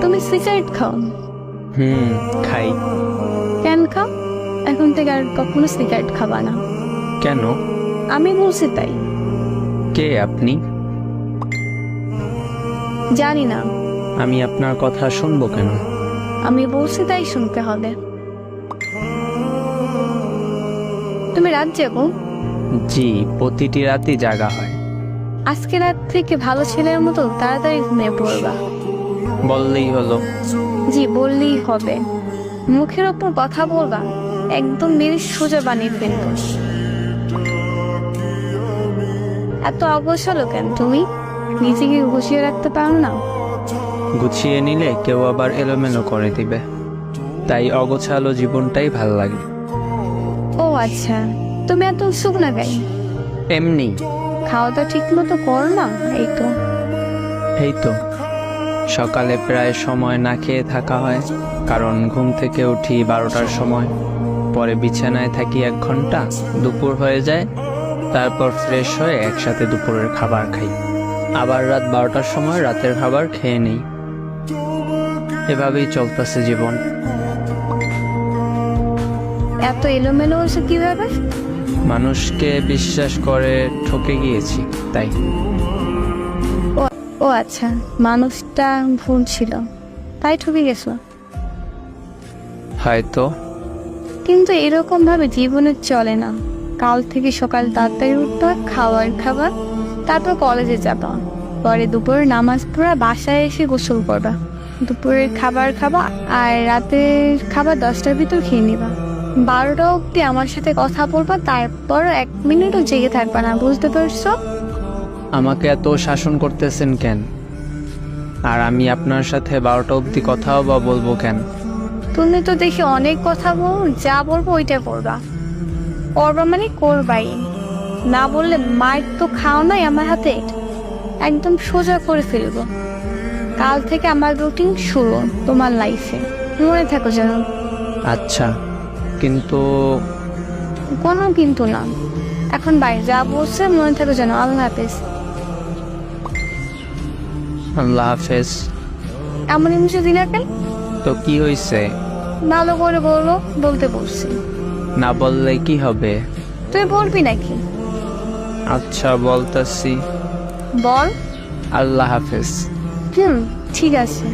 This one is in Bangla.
তুমি সিগারেট খাও? খাই। কেন খাও? এখন থেকে আর কখনো সিগারেট খাবা না। কেন? আমি বলছি তাই। কে আপনি? জানি না, আমি আপনার কথা শুনবো কেন? আমি বলছি তাই শুনতে হবে। তুমি রাত যাবো? জি, প্রতিটি রাতই জাগা হয়। আজকে রাত থেকে ভালো ছেলের মতো তাড়াতাড়ি ঘুমিয়ে পড়বা। বললেই হলো। জি, বললেই হবে। মুখের ওপর কথা বলবা, একদম মেরে সোজা বানিয়ে ফেলবো। এত অবসলো কেন তুমি? নিজেকে গুছিয়ে রাখতে পারো না? গুছিয়ে নিলে কেউ আবার এলোমেলো করে দিবে, তাই অগোছালো জীবনটাই ভাল লাগে। ও আচ্ছা, তুমি এত উৎসুক না গাই? এমনি। খাওয়া দাওয়া ঠিক মতো কর না, এই তো। এই তো, সকালে প্রায় সময় না খেয়ে থাকা হয়, কারণ ঘুম থেকে উঠি 12টার সময়, পরে বিছানায় থাকি 1 ঘন্টা, দুপুর হয়ে যায়, তারপর ফ্রেশ হয়ে একসাথে দুপুরের খাবার খাই, আবার রাত 12টার সময় রাতের খাবার খেয়ে নেই। এভাবেই চলতেছে জীবন। এত এলোমেলো হয়েছে কিভাবে? মানুষকে বিশ্বাস করে ঠকে গিয়েছি, তাই। ও আচ্ছা, মানুষটা ভুল ছিল, তাই ঠকে গেছো। হয়তো। কিন্তু এরকম ভাবে জীবনে চলে না। কাল থেকে সকাল তাড়াতাড়ি উঠবা, খাবার, তারপর কলেজে যাবা, পরে দুপুরে নামাজ পড়া, বাসায় এসে গোসল করবা, দুপুরের খাবার খাবা, আর রাতের খাবার 10টার ভিতর খেয়ে নিবা। 12টা অব্দি আমার সাথে কথা বলবা, তারপর 1 মিনিটও জেগে থাকবা না, বুঝতে পারছো? আমাকে এত শাসন করতেছেন কেন? আর আমি আপনার সাথে 12টা অবধি কথাও বা বলবো কেন? তুমি তো দেখি অনেক কথা বল, যা বলবো ওইটা করবা। করবা মানে করবাই, না বললে মার তো খাও নাই আমার হাতে, একদম সোজা করে ফেলবো। কাল থেকে আমার রুটিন শুরু তোমার লাইফে, মনে থাকো যেন। আচ্ছা, কিন্তু কোনো কিন্তু না, এখন বাইরে যা বলছে মনে থাকো যেন। আল্লাহ হাফেজ। আল্লাহ হাফেজ। এমন ইমোজি দিলা কেন? তো কি হয়েছে? ভালো করে বলো, বলতে বলছি। না বললে কি হবে? তুই বলবি নাকি? আচ্ছা, বলতাছি। বল। আল্লাহ হাফেজ। ঠিক আছে।